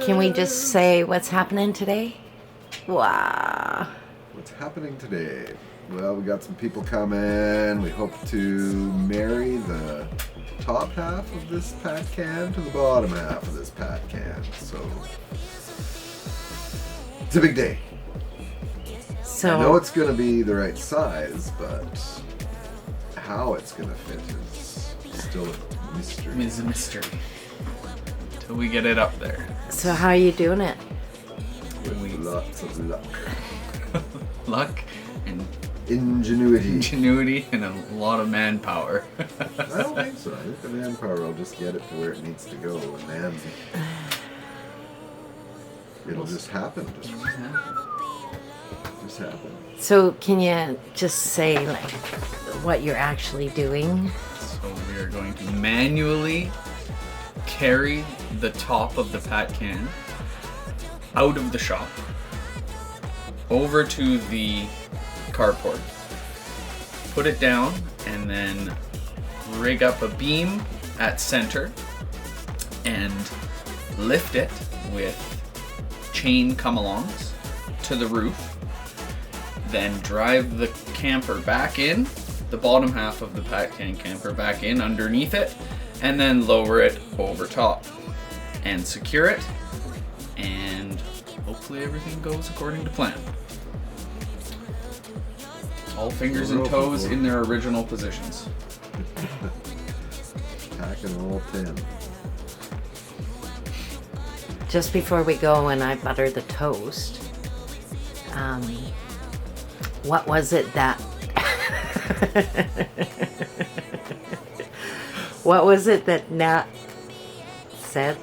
Can we just say what's happening today? Wow. What's happening today? Well, we got some people coming. We hope to marry the top half of this pat can to the bottom half of this pat can. So it's a big day. So I know it's going to be the right size, but how it's going to fit is still a mystery. It's a mystery. Till we get it up there. So how are you doing it? With lots of luck. Luck and Ingenuity. and a lot of manpower. I don't think so. I think the manpower will just get it to where it needs to go, and then it'll just happen. Just happen. So can you just say like what you're actually doing? So we are going to manually carry the top of the pat can out of the shop over to the carport, put it down, and then rig up a beam at center and lift it with chain come-alongs to the roof, then drive the camper back in, the bottom half of the pat can camper back in underneath it, and then lower it over top and secure it, and hopefully everything goes according to plan. All fingers and toes in their original positions. Packing all 10. Just before we go and I butter the toast, what was it that what was it that Nat said?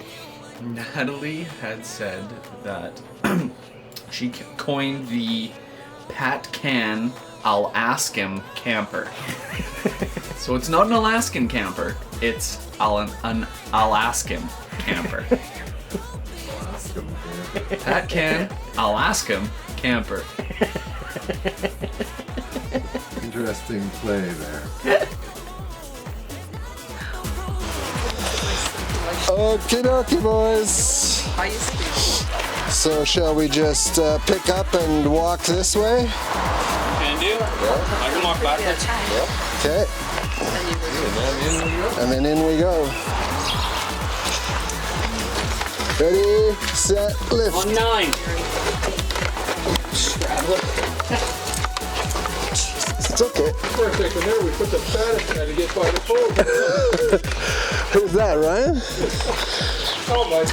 Natalie had said that she coined the Pat Can I'll Ask Him camper. So it's not an Alaskan camper, it's an I'll Ask Him camper. Ask 'em, yeah. Pat Can I'll Ask Him camper. Interesting play there. Okie dokie, boys. So shall we just pick up and walk this way? Can do. I can walk backwards. Okay. And then in we go. Ready, set, lift. On 9. It's okay. For a second there, we put the fat trying to get by the pole. Who's that, Ryan? Oh my.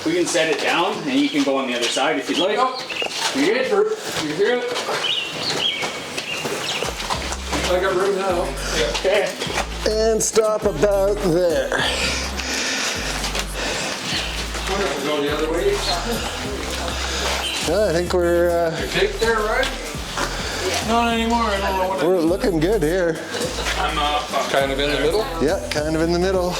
We can set it down and you can go on the other side if you'd like. You're good. You hear it? I got room now. Okay. And stop about there. Wonderful. Go the other way. I think we're Take there, right? Not anymore. I don't know what we're looking good here. I'm Kind of in the middle. Yeah, kind of in the middle.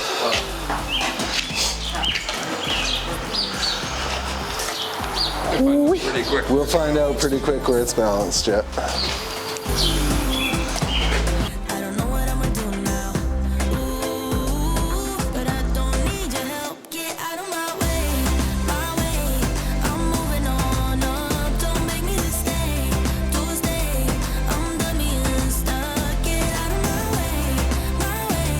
Pretty quick. We'll find out pretty quick where it's balanced, yeah. I don't know what I'ma do now. Ooh, but I don't need your help. Get out of my way, my way. I'm moving on up. Don't make me stay, I'm done being stuck. Get out of my way, my way.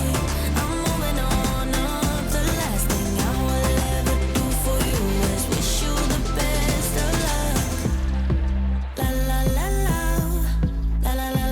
I'm moving on up. The last thing I will ever do for you is wish you the best of luck. La la la la, la la la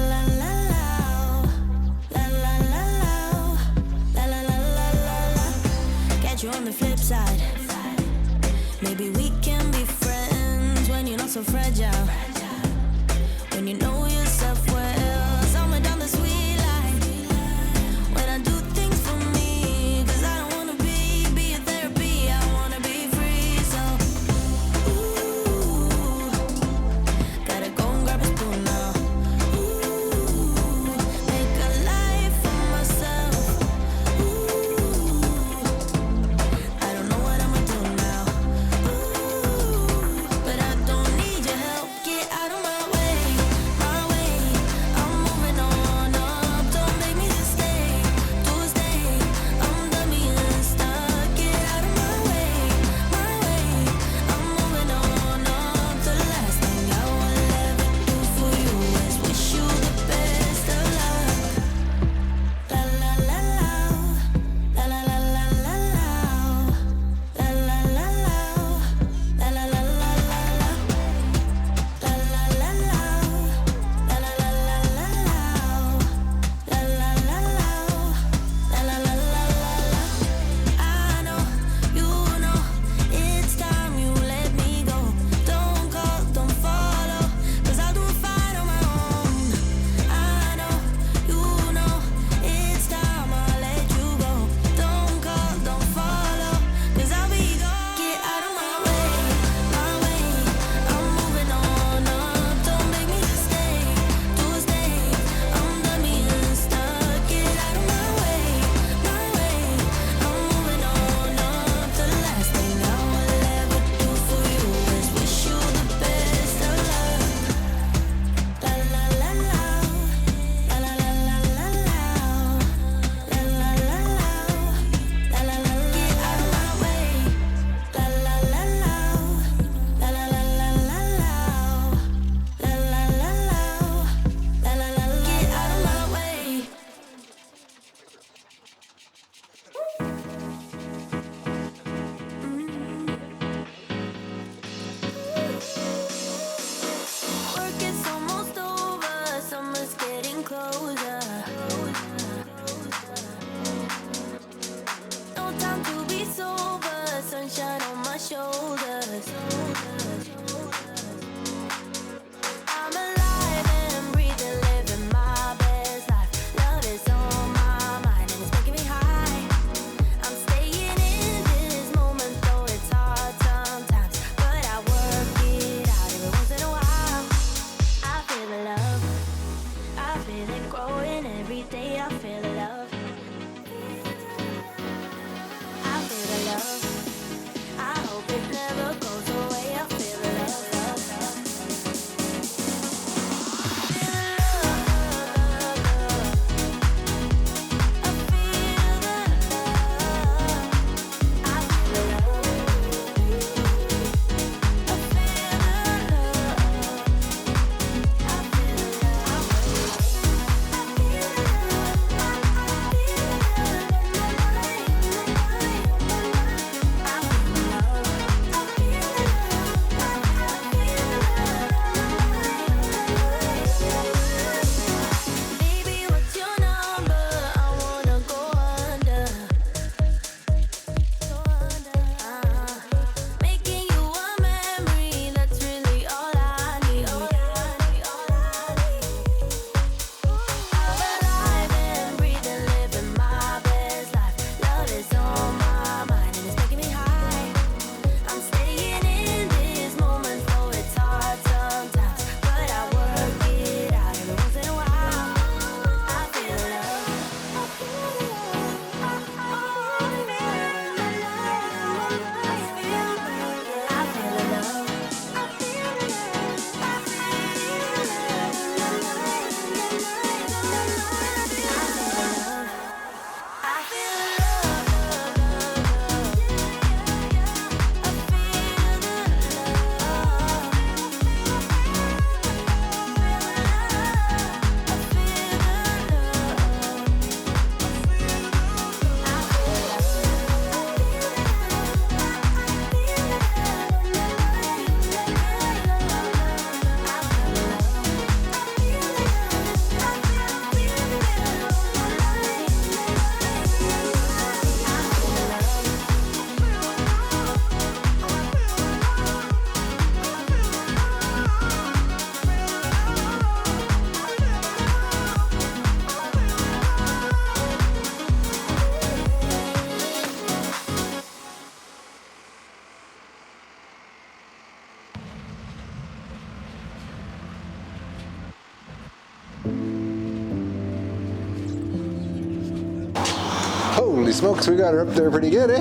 Holy smokes, we got her up there pretty good, eh?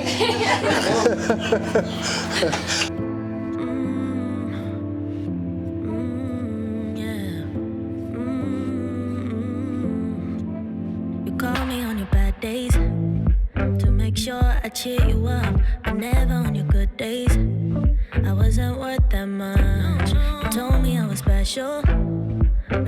You call me on your bad days to make sure I cheer you up, but never on your good days. I wasn't worth that much. You told me I was special.